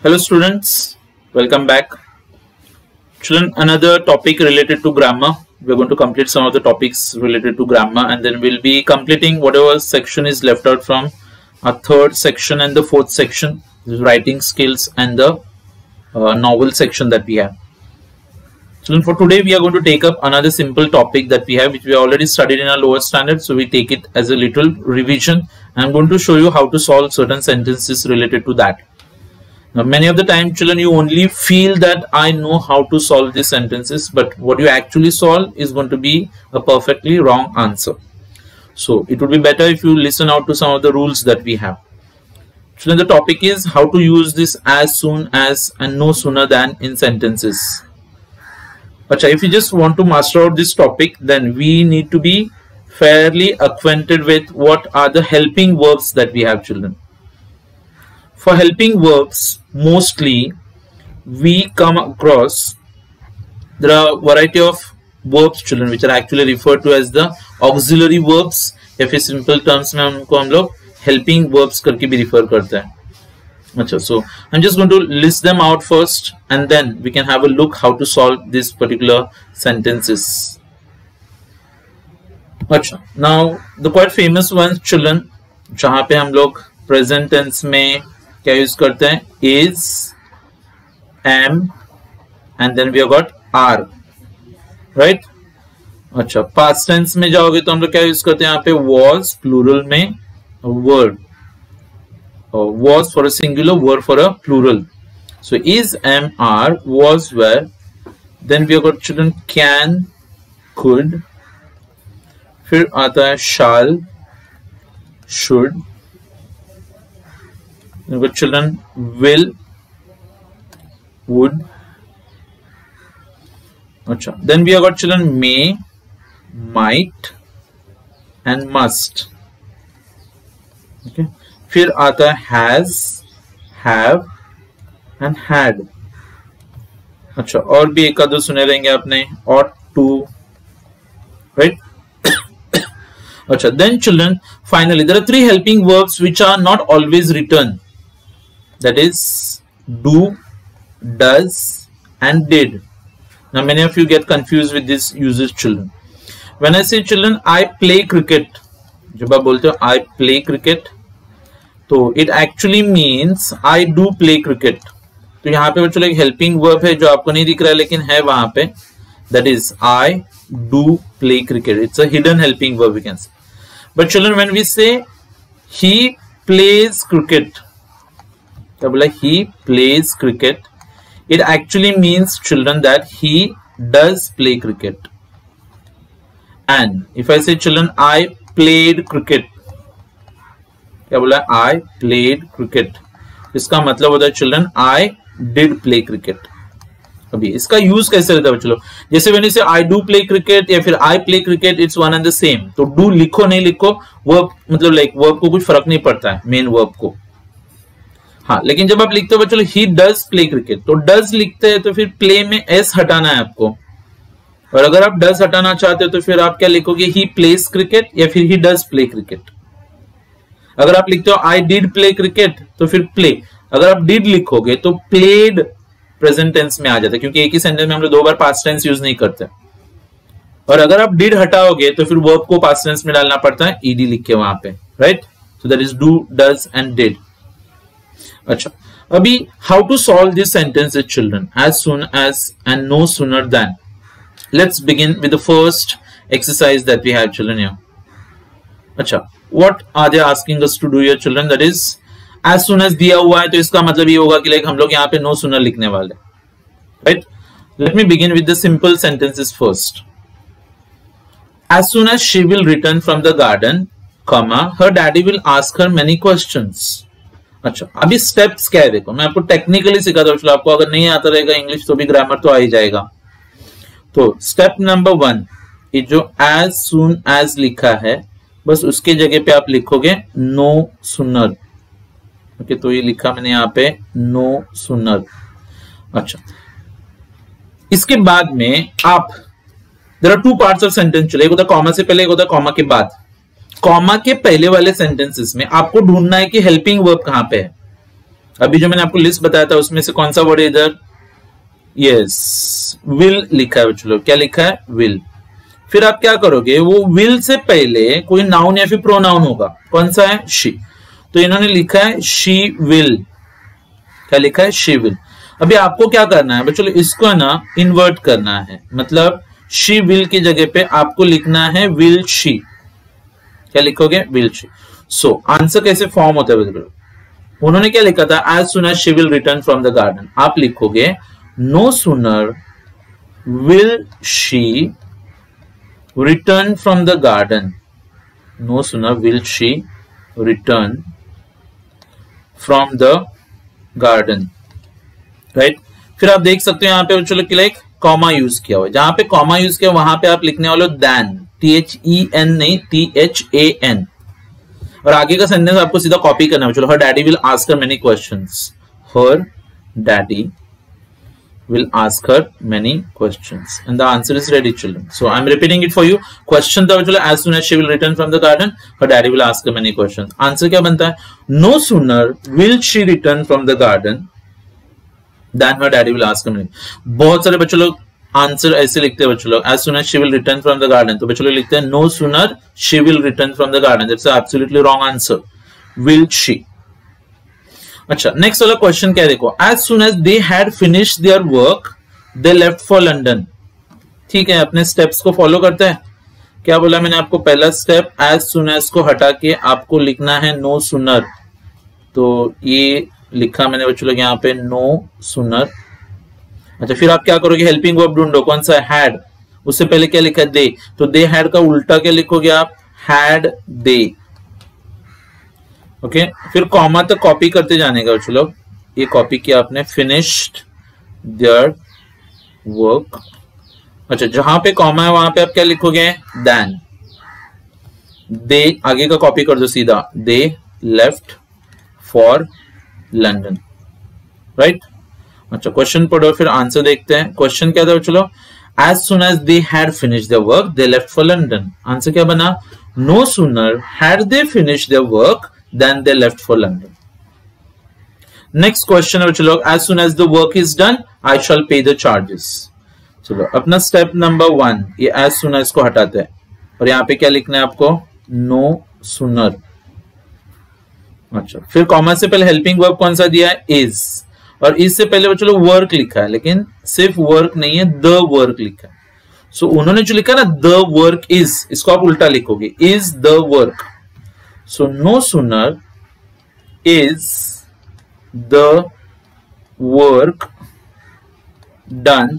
Hello students, welcome back. Children, another topic related to grammar. We're going to complete some of the topics related to grammar and then we'll be completing whatever section is left out from our third section and the fourth section, writing skills and the novel section that we have. Children, for today we are going to take up another simple topic that we have, which we already studied in our lower standard. So we take it as a little revision. I'm going to show you how to solve certain sentences related to that. Now, many of the time, children, you only feel that I know how to solve these sentences, but what you actually solve is going to be a perfectly wrong answer. So it would be better if you listen out to some of the rules that we have. Children, the topic is how to use this as soon as and no sooner than in sentences. But if you just want to master out this topic, then we need to be fairly acquainted with what are the helping verbs that we have, children. For helping verbs, mostly we come across, there are a variety of verbs, children, which are actually referred to as the auxiliary verbs. या फिर simple terms में हमको हम लोग helping verbs करके भी refer करते हैं. अच्छा, so I'm just going to list them out first, and then we can have a look how to solve these particular sentences. अच्छा, now the quite famous ones, children, जहाँ पे हम लोग present tense में क्या यूज करते हैं, is, am, and then we have got are, right? अच्छा, past tense में जाओगे तो हम लोग क्या यूज करते हैं यहाँ पे, was, plural में were, was for a singular, were for a plural. So is, am, are, was, were. Then we have got, children, can, could. फिर आता है shall, should. Then we have got, children, will, would. Achha. Then we have got, children, may, might, and must. Okay. फिर आता है has, have, and had. अच्छा, और भी एक आधो सुने रहेंगे आपने, ought to, right? अच्छा, then children, finally there are three helping verbs which are not always written. That is do, does, and did. Now many of you get confused with this uses, children. When I say, children, I play cricket, जब आप बोलते हो I play cricket, तो it actually means I do play cricket. तो यहाँ पे बच्चों एक helping verb है जो आपको नहीं दिख रहा है लेकिन है वहां पे. That is I do play cricket. It's a hidden helping verb, we can say. But children, when we say he plays cricket, क्या बोला, he plays cricket, it actually means, children, that he does play cricket. And if I say, children, I played cricket, क्या बोला, I played cricket, इसका मतलब होता है, children, I did play cricket. अभी इसका यूज कैसे रहता है बच्चों, जैसे when you say I do play cricket या फिर I play cricket, it's one and the same. तो do लिखो नहीं लिखो, वर्ब मतलब लाइक वर्ब को कुछ फर्क नहीं पड़ता है, मेन वर्ब को. हाँ, लेकिन जब आप लिखते हो बच्चों he does play cricket, तो does लिखते हैं तो फिर play में s हटाना है आपको, और अगर आप does हटाना चाहते हो तो फिर आप क्या लिखोगे, he plays cricket या फिर he does play cricket. अगर आप लिखते हो I did play cricket तो फिर play, अगर आप did लिखोगे तो played प्रेजेंट टेंस में आ जाता है, क्योंकि एक ही सेंटेंस में हम लोग दो बार पास्ट टेंस यूज नहीं करते. और अगर आप did हटाओगे तो फिर वर्ब को पास्ट टेंस में डालना पड़ता है ed लिख के वहां पे, right? So that is do, does and did. अच्छा, अभी how to solve this sentences, children, as soon as and no sooner than. Let's begin with the first exercise that we have, children, here. अच्छा, what are they asking us to do here, children? That is as soon as दिया हुआ है तो इसका मतलब ये होगा कि लाइक हम लोग यहाँ पे no sooner लिखने वाले, right? Let me begin with the simple sentences first. As soon as she will return from the garden, comma, her daddy will ask her many questions. अच्छा, अभी स्टेप्स क्या है देखो, मैं आपको टेक्निकली सिखाता हूँ, आपको अगर नहीं आता रहेगा इंग्लिश तो भी ग्रामर तो आ ही जाएगा. तो स्टेप नंबर 1, ये जो as soon as लिखा है बस उसके जगह पे आप लिखोगे no sooner. ओके, तो ये लिखा मैंने यहाँ पे नो सुनर. अच्छा, इसके बाद में आप, there are two parts of sentence, चले, एक होता है कॉमा से पहले, एक होता है कॉमा के बाद. कॉमा के पहले वाले सेंटेंसेस में आपको ढूंढना है कि हेल्पिंग वर्ब कहां पे है. अभी जो मैंने आपको लिस्ट बताया था उसमें से कौन सा वर्ड है इधर? यस, विल लिखा है बच्चों लोग। क्या लिखा है? विल। फिर आप क्या करोगे, वो विल से पहले कोई नाउन या फिर प्रोनाउन होगा। कौन सा है? शी। तो इन्होंने लिखा है शी विल। क्या लिखा है? She will. अभी आपको क्या करना है बच्चों, इसको ना इन्वर्ट करना है, मतलब शी विल की जगह पे आपको लिखना है विल शी। क्या लिखोगे? Will she. सो आंसर कैसे फॉर्म होता है बच्चों? उन्होंने क्या लिखा था? As soon as she will return from the garden. आप लिखोगे no sooner will she return from the garden. No sooner will she return from the garden. Right? फिर आप देख सकते हो यहाँ पे चलो कि कॉमा यूज किया हुआ है। जहां पे कॉमा यूज किया वहां पे आप लिखने वाले हो than, THEN नहीं, THAN। और आगे का सेंटेंस आपको सीधा कॉपी करना है। चलो, her daddy will ask her many questions. Her daddy will ask her many questions, and the answer is ready, children. So I'm repeating it for you. Question था चलो, as soon as she will return from the garden, her daddy will ask her many questions. Answer क्या बनता है? No sooner will she return from the garden than her daddy will ask her many. बहुत सारे बच्चों लोग answer ऐसे लिखते हैं बच्चों लोग, as soon as she will return from the garden। तो बच्चों लोग लिखते हैं no sooner she will return from the garden। That's absolutely wrong answer. Will she? अच्छा, नेक्स्ट वाला क्वेश्चन क्या है देखो, as soon as they had finished their work they left for London. ठीक है, अपने स्टेप्स को फॉलो करते हैं। क्या बोला मैंने आपको? पहला स्टेप, एज सुन एज को हटा के आपको लिखना है नो सुनर। तो ये लिखा मैंने बच्चों लोग यहाँ पे नो सुनर। अच्छा, फिर आप क्या करोगे? हेल्पिंग वर्ब ढूंढो। कौन सा? हैड। उससे पहले क्या लिखा है? दे। तो दे हैड का उल्टा क्या लिखोगे आप? Had they. ओके, फिर कॉमा तक कॉपी करते जाने का बच्चों लोग। ये कॉपी किया आपने, फिनिश्ड देयर वर्क। अच्छा, जहां पे कॉमा है वहां पे आप क्या लिखोगे? देन। दे आगे का कॉपी कर दो सीधा, दे लेफ्ट फॉर लंदन। राइट? अच्छा, क्वेश्चन पढ़ो, फिर आंसर देखते हैं। क्वेश्चन क्या था बच्चों लोग? As soon as they had finished their work they left for London. Answer क्या बना? No sooner had they finished their work then they left for London. Next question है बच्चों लोग, as soon as the work is done I shall pay the charges। चलो, अपना step number 1, ये as soon as को हटाते हैं और यहाँ पे क्या लिखना है आपको? no sooner। अच्छा, फिर कॉमा से पहले हेल्पिंग वर्ब कौन सा दिया है? is। और इससे पहले बच्चों लोग वर्क लिखा है, लेकिन सिर्फ वर्क नहीं है, the वर्क लिखा है। सो उन्होंने जो लिखा ना the work is, इसको आप उल्टा लिखोगे, is the work। So no sooner is the work done,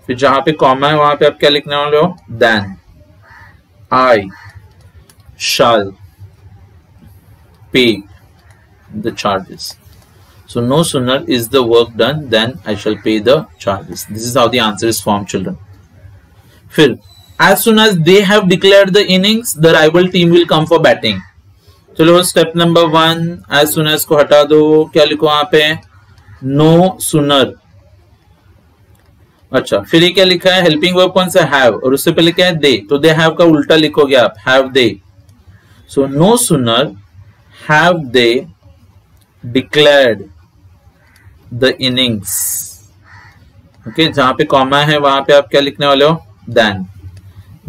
फिर जहां पे कॉमा है वहां पे आप क्या लिखने वाले हो? then I shall pay the charges। So no sooner is the work done than I shall pay the charges। This is how the answer is formed, children। फिर as soon as they have declared the innings the rival team will come for batting। चलो, step number 1, as soon as को हटा दो। क्या लिखो वहां पे? No sooner. अच्छा, फिर ये क्या लिखा है? हेल्पिंग वर्ब कौन सा? हैव। और उससे पहले क्या है? दे। तो दे हैव का उल्टा लिखोगे आप, have they. So no sooner have they declared the innings. Okay, जहां पे कॉमा है वहां पे आप क्या लिखने वाले हो? Then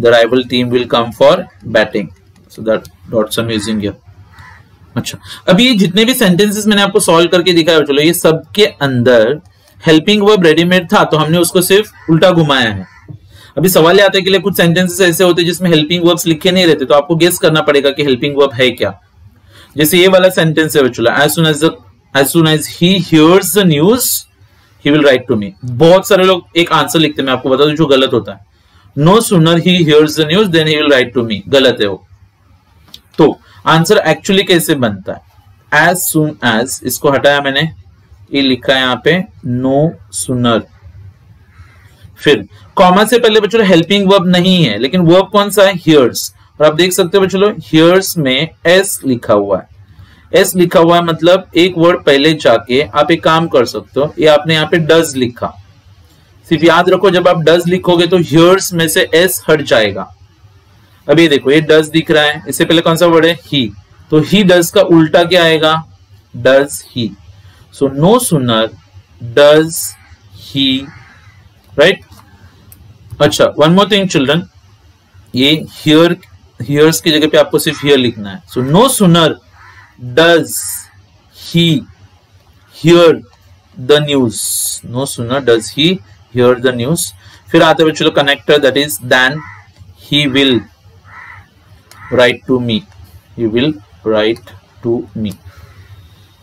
the rival team will come for batting. So that dots I am using here. अच्छा, अभी जितने भी सेंटेंसेस मैंने आपको सॉल्व करके दिखाया चलो, ये सबके अंदर हेल्पिंग वर्ब रेडीमेड था, तो हमने उसको सिर्फ उल्टा घुमाया है। अभी सवाल आता है कि कुछ सेंटेंसेस ऐसे होते हैं जिसमें हेल्पिंग वर्ब्स लिखे नहीं रहते, तो आपको गेस करना पड़ेगा कि हेल्पिंग वर्ब है क्या। जैसे ये वाला सेंटेंस है चलो, as soon as he hears the news he will write to me। बहुत सारे लोग एक आंसर लिखते हैं, मैं आपको बता दूं जो गलत होता है। no sooner he hears the news then he will write to me, गलत है वो। तो आंसर एक्चुअली कैसे बनता है? as soon as, इसको हटाया मैंने, ये लिखा है यहाँ पे no sooner। फिर कॉमा से पहले बच्चों हेल्पिंग वर्ब नहीं है, लेकिन वर्ब कौन सा है? hears। और आप देख सकते हो बच्चों hears में s लिखा हुआ है। s लिखा हुआ है मतलब एक वर्ड पहले जाके आप एक काम कर सकते हो, ये आपने यहाँ पे does लिखा। सिर्फ याद रखो, जब आप does लिखोगे तो hears में से s हट जाएगा। अभी देखो ये does दिख रहा है, इससे पहले कौन सा वर्ड है? he। तो he does का उल्टा क्या आएगा? does he। So no sooner does he, right. अच्छा, वन मोर थिंग चिल्ड्रन, ये हियर्स की जगह पे आपको सिर्फ हियर लिखना है। So no sooner does he hear the news, no sooner does he hear the news. फिर आते हुए चलो connector, that is then he will write to me, he will write to me.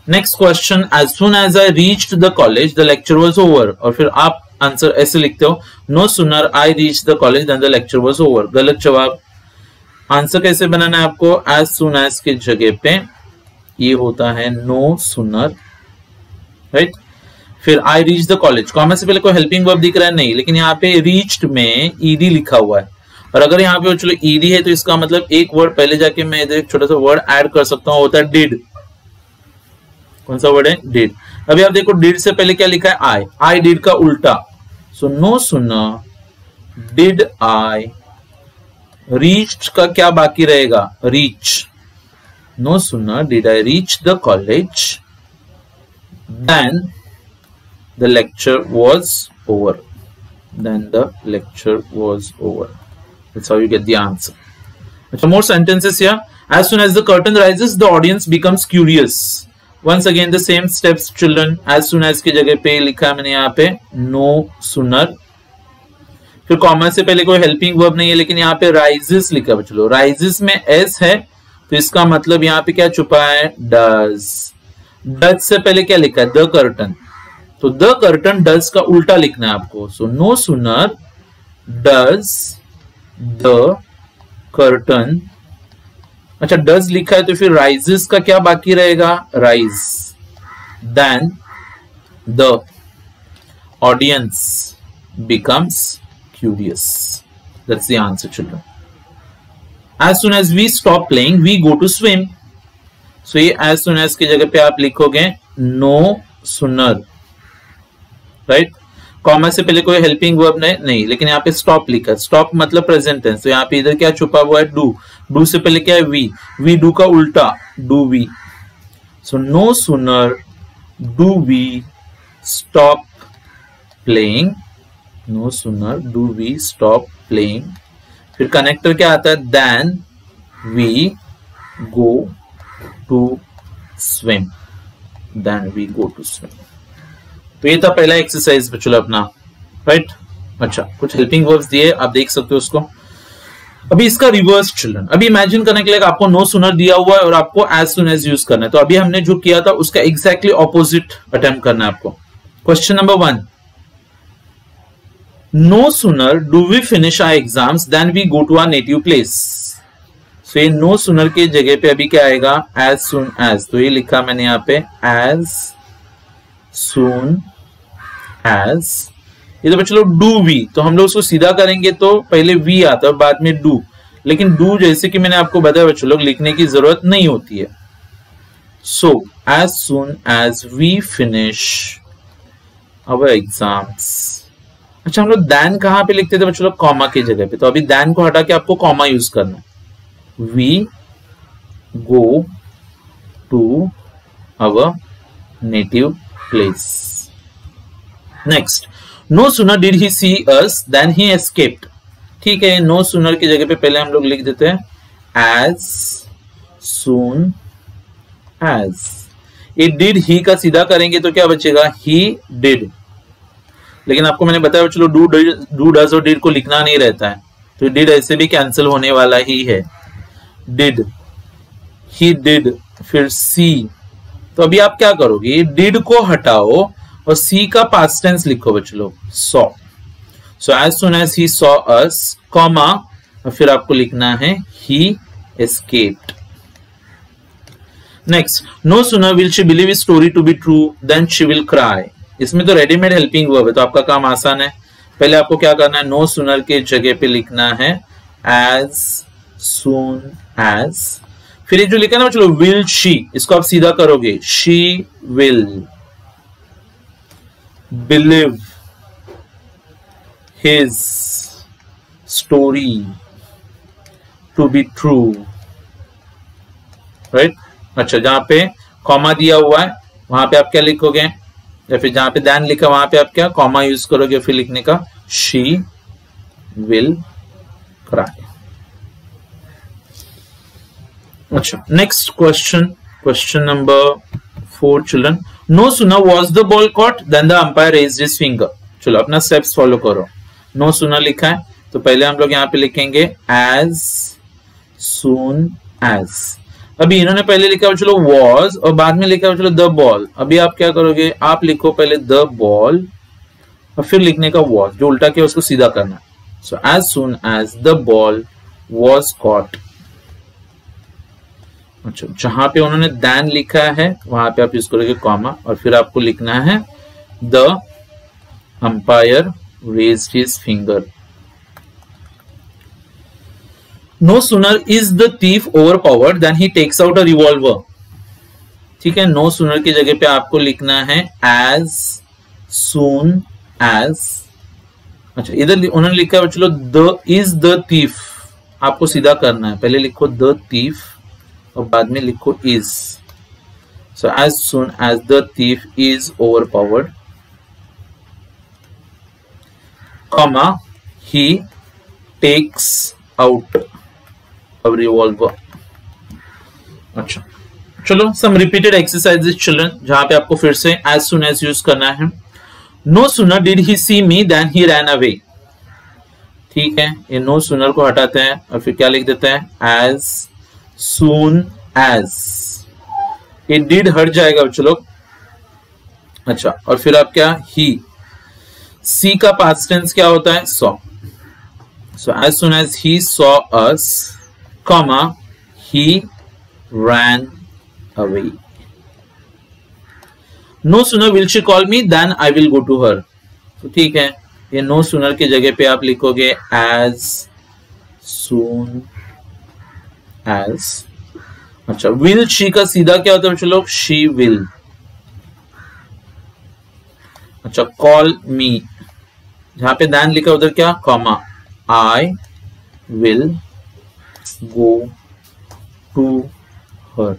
Next question, as soon as I reached the college the lecture was over। और फिर आप answer ऐसे लिखते हो, no sooner I reached the college than the lecture was over। गलत जवाब। Answer कैसे बनाना है आपको, as soon as के जगह पे ये होता है no sooner, राइट। फिर I reached the college, comma से पहले कोई हेल्पिंग वर्ब दिख रहा है नहीं, लेकिन यहाँ पे reached में ed लिखा हुआ है, और अगर यहाँ पे चलो ed है तो इसका मतलब एक वर्ड पहले जाके मैं इधर एक छोटा सा वर्ड ऐड कर सकता हूँ, होता है डिड। कौन सा वर्ड है, डिड। अभी आप देखो डिड से पहले क्या लिखा है, आई डिड का उल्टा। So no sooner did I reach का क्या बाकी रहेगा, reach. No sooner did I reach the college then the lecture was over, then the lecture was over. That's how you get the answer. Some more sentences here. As soon as the curtain rises, the audience becomes curious. Once again, the same steps, children. As soon as की जगह पे लिखा है मैंने यहाँ पे no sooner। फिर comma से पहले कोई हेल्पिंग वर्ब नहीं है, लेकिन यहाँ पे rises लिखा है। चलो rises में s है, तो इसका मतलब यहाँ पे क्या छुपा है, does। does से पहले क्या लिखा है, the curtain। तो the curtain does का उल्टा लिखना है आपको। So no sooner does the curtain, अच्छा does लिखा है तो फिर rises का क्या बाकी रहेगा, rise, then the audience becomes curious। That's the answer, children। As soon as we stop playing we go to swim। so ये as soon as की जगह पे आप लिखोगे no sooner, right। कॉमा से पहले कोई हेल्पिंग वर्ब नहीं, लेकिन यहाँ पे स्टॉप लिखा है। स्टॉप मतलब प्रेजेंट टेंस, तो यहाँ पे इधर क्या छुपा हुआ है, डू। डू से पहले क्या है, वी डू का उल्टा do we. So no sooner do we stop playing, no sooner do we stop playing. फिर कनेक्टर क्या आता है, then we go to swim, then we go to swim. तो ये था पहला एक्सरसाइज बच्चों अपना, राइट। अच्छा, कुछ हेल्पिंग वर्ब्स दिए, आप देख सकते हो उसको। अभी इसका रिवर्स चिल्ड्रन, अभी इमेजिन करने के लिए आपको नो सुनर दिया हुआ है और आपको एज सुन एज यूज करना है। तो अभी हमने जो किया था उसका एग्जैक्टली ऑपोजिट अटेम्प्ट करना है आपको। Question number 1, no sooner do we finish our exams then we go to our native place. So ये नो सुनर के जगह पे अभी क्या आएगा, एज सुन एज। तो ये लिखा मैंने यहाँ पे एज सुन एज। ये तो बच्चों लोग डू वी, तो हम लोग उसको सीधा करेंगे तो पहले वी आता है बाद में डू, लेकिन डू जैसे कि मैंने आपको बताया बच्चों लोग लिखने की जरूरत नहीं होती है। So as soon as we finish our exams. अच्छा, हम लोग देन कहां पे लिखते थे बच्चों लोग, कॉमा की जगह पे। तो अभी देन को हटा के आपको कॉमा यूज करना है। We go to our native place। Next, no sooner did he see us than he escaped। ठीक है, no sooner की जगह पे पहले हम लोग लिख देते हैं as soon as। ये did he का सीधा करेंगे तो क्या बचेगा, he did। लेकिन आपको मैंने बताया चलो do does और did को लिखना नहीं रहता है, तो did ऐसे भी कैंसिल होने वाला ही है। did, he did, फिर see। तो अभी आप क्या करोगे, डिड को हटाओ और सी का पास्ट टेंस लिखो बच्चों लोग, saw. So as soon as he saw us, comma, और फिर आपको लिखना है he escaped. Next, no sooner will she believe story to be true then she will cry. इसमें तो रेडीमेड हेल्पिंग वर्ब है, तो आपका काम आसान है। पहले आपको क्या करना है, नो सुनर के जगह पे लिखना है एज सुन एज। फिर ये जो लिखा है ना चलो विल शी, इसको आप सीधा करोगे, she will believe his story to be true, right. अच्छा, जहां पे कॉमा दिया हुआ है वहां पे आप क्या लिखोगे, या फिर जहां पे देन लिखा वहां पे आप क्या कॉमा यूज करोगे फिर लिखने का, शी विल क्राई। अच्छा, next question, question number 4 children. No sooner was the ball caught then the umpire raised his finger. चलो अपना स्टेप्स फॉलो करो। नो सूनर लिखा है तो पहले हम लोग यहाँ पे लिखेंगे एज सून एज। अभी इन्होंने पहले लिखा चलो वॉज और बाद में लिखा चलो द बॉल। अभी आप क्या करोगे, आप लिखो पहले द बॉल और फिर लिखने का वॉज, जो उल्टा किया उसको सीधा करना। So as soon as the ball was caught. अच्छा, जहां पे उन्होंने देन लिखा है वहां पे आप यूज करोगे कॉमा और फिर आपको लिखना है the umpire raised his finger. No sooner is the thief overpowered then he takes out a revolver. ठीक है, नो सूनर की जगह पे आपको लिखना है एज सून एज। अच्छा, इधर उन्होंने लिखा है चलो द इज द थीफ, आपको सीधा करना है, पहले लिखो द थीफ और बाद में लिखो is. So as soon as the thief is overpowered, comma he takes out a revolver. अच्छा, चलो सम रिपीटेड एक्सरसाइजेस चिल्ड्रन, जहां पे आपको फिर से एज सून एज यूज करना है। No sooner did he see me then he ran away. ठीक है, ये नो सूनर को हटाते हैं और फिर क्या लिख देते हैं एज सून एज। ये डिड हट जाएगा बच्चों लोग। अच्छा, और फिर आप क्या ही, सी का पास्ट टेंस क्या होता है, saw. So as soon as he saw us, comma he ran away. No sooner will she call me then I will go to her. तो ठीक है, ये नो सूनर की जगह पे आप लिखोगे एज सून एज। अच्छा, विल शी का सीधा क्या होता है बच्चों लोग, शी विल। अच्छा, कॉल मी, जहां पे देन लिखा उधर क्या, comma I will go to her.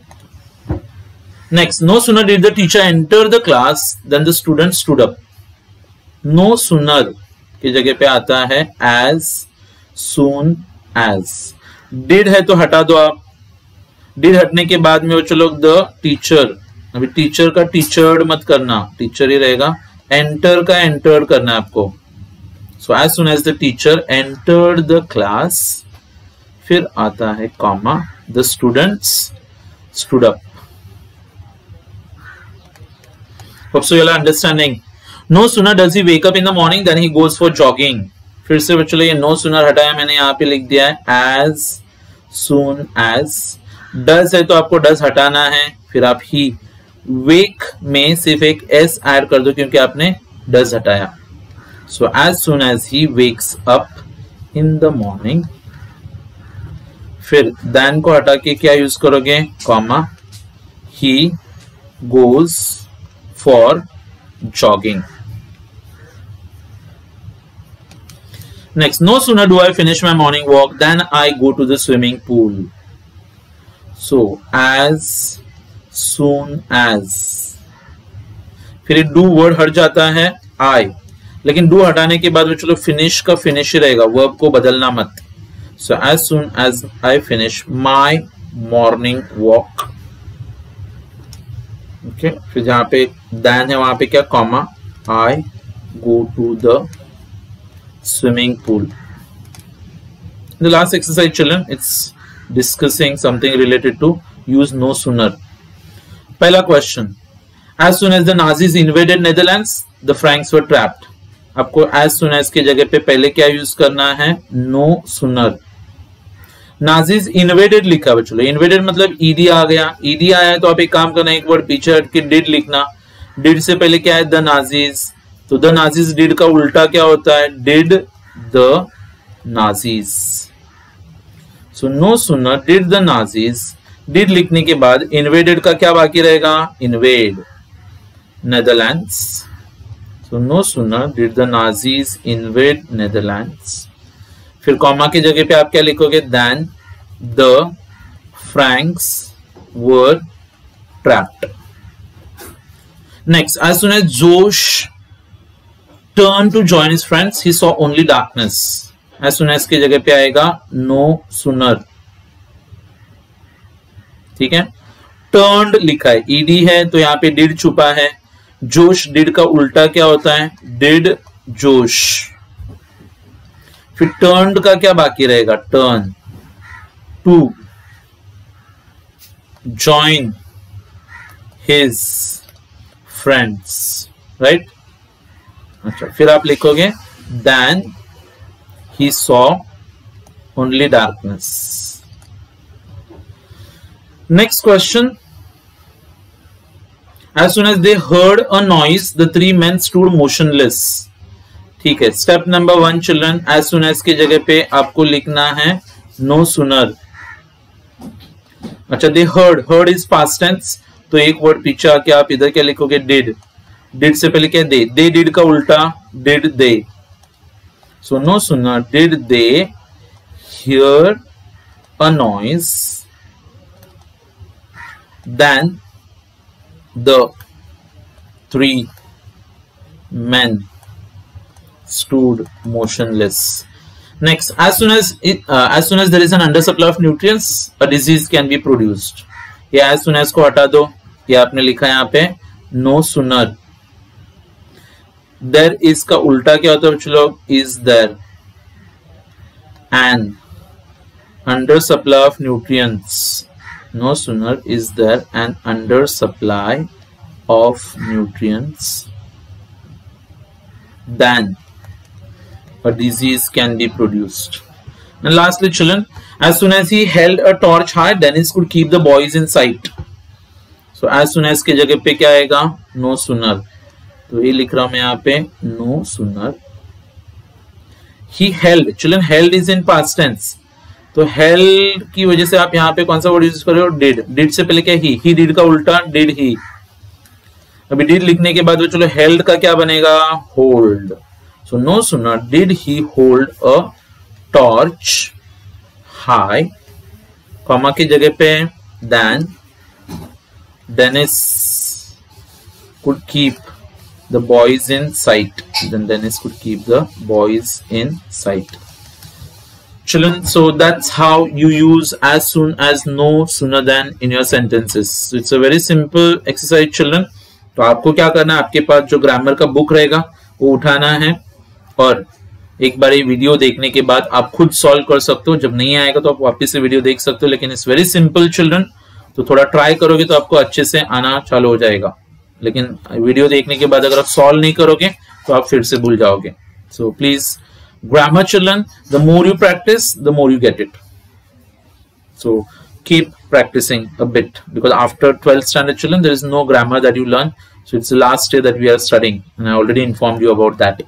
Next, no sooner did the teacher enter the class then the student stood up. No sooner की जगह पे आता है एज सून एज। डिड है तो हटा दो आप, डिड हटने के बाद में वो चलो द टीचर, अभी टीचर का टीचर्ड मत करना, टीचर ही रहेगा। एंटर का एंटर्ड करना है आपको। So as soon as the teacher entered the class, फिर आता है comma the students stood up. Hope so you are understanding. No sooner does he wake up in the morning then he goes for jogging. फिर से बच्चों ये no sooner हटाया मैंने, यहाँ पे लिख दिया है एज सून एज। डज है तो आपको डज हटाना है, फिर आप ही। वेक में सिर्फ एक एस ऐड कर दो क्योंकि आपने डज हटाया। So as soon as he wakes up in the morning, फिर देन को हटा के क्या यूज करोगे, comma he goes for jogging. Next, no sooner do I finish my morning walk than I go to the swimming pool. So, as soon as, फिर do word हट जाता है I, लेकिन do हटाने के बाद चलो finish का finish ही रहेगा, verb को बदलना मत। So, as soon as I finish my morning walk. Okay, फिर जहां पे then है वहां पे क्या, comma I go to the swimming pool. The last exercise children, it's discussing something related to use no sooner. Pehla question, as soon as the Nazis invaded Netherlands the Franks were trapped. आपको as soon as के जगह पे पहले क्या use करना है, no sooner. Nazis invaded लिखा बच्चों, invaded मतलब ईडी आ गया, ईडी आया तो आप एक काम करना, एक वर्ड पीछे हट के did लिखना। did से पहले क्या है, the Nazis, तो द नाजीज डिड का उल्टा क्या होता है, did the Nazis. So no sooner did the Nazis, did लिखने के बाद इन्वेडेड का क्या बाकी रहेगा, invade Netherlands. So no sooner did the Nazis invade Netherlands, फिर कॉमा की जगह पे आप क्या लिखोगे, then the Franks were trapped. Next, as soon as Josh turned to join his friends, he saw only darkness. As soon as की जगह पे आएगा no sooner. ठीक है, turned लिखा है, ed है तो यहाँ पे did छुपा है. जोश did का उल्टा क्या होता है? did जोश. फिर turned का क्या बाकी रहेगा? turn. to join his friends, right? अच्छा, फिर आप लिखोगे then he saw only darkness. Next question. As soon as they heard a noise, the three men stood motionless. ठीक है, step number 1 children, as soon as की जगह पे आपको लिखना है no sooner. अच्छा, they heard is past tense, तो एक वर्ड पीछे आके आप इधर क्या लिखोगे? did से पहले क्या? they did का उल्टा did they. So no sooner did they hear a noise than the three men stood motionless. Next, as soon as there is an undersupply of nutrients, a disease can be produced. ये as soon as को हटा दो, ये आपने लिखा है यहाँ पे no sooner. There is का उल्टा क्या होता है बच्चों लोग? is there. And undersupply of nutrients, no sooner is there an undersupply of nutrients than a disease can be produced. And lastly children, as soon as he held a torch high, Dennis could keep the boys in sight. So as soon as के जगह पे क्या आएगा? no sooner. तो ये लिख रहा हूं मैं यहाँ पे no sooner. He held, children held is in past tense, तो held की वजह से आप यहाँ पे कौन सा वर्ड यूज कर रहे हो? did से पहले क्या? he did का उल्टा did he. अभी did लिखने के बाद वो चलो held का क्या बनेगा? hold. So no sooner did he hold a torch high, comma की जगह पे than Dennis could keep the boys in sight. Then Dennis could keep the boys in sight. Children, so that's how you use as soon as, no sooner than in your sentences. So it's a very simple exercise children. तो आपको क्या करना है? आपके पास जो grammar का book रहेगा वो उठाना है और एक बार ये वीडियो देखने के बाद आप खुद सॉल्व कर सकते हो. जब नहीं आएगा तो आप वापस से वीडियो देख सकते हो, लेकिन इट्स वेरी सिंपल चिल्ड्रन. तो थोड़ा ट्राई करोगे तो आपको अच्छे से आना चालू हो जाएगा, लेकिन वीडियो देखने के बाद अगर आप सॉल्व नहीं करोगे तो आप फिर से भूल जाओगे. So please, grammar children, the more you practice the more you get it. So keep practicing a bit, because after 12th standard children there is no grammar that you learn. So it's the last day that we are studying, and I already informed you about that.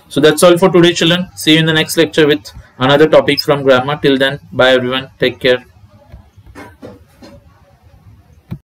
So that's all for today children. See you in the next lecture with another topic from grammar. Till then, bye everyone, take care.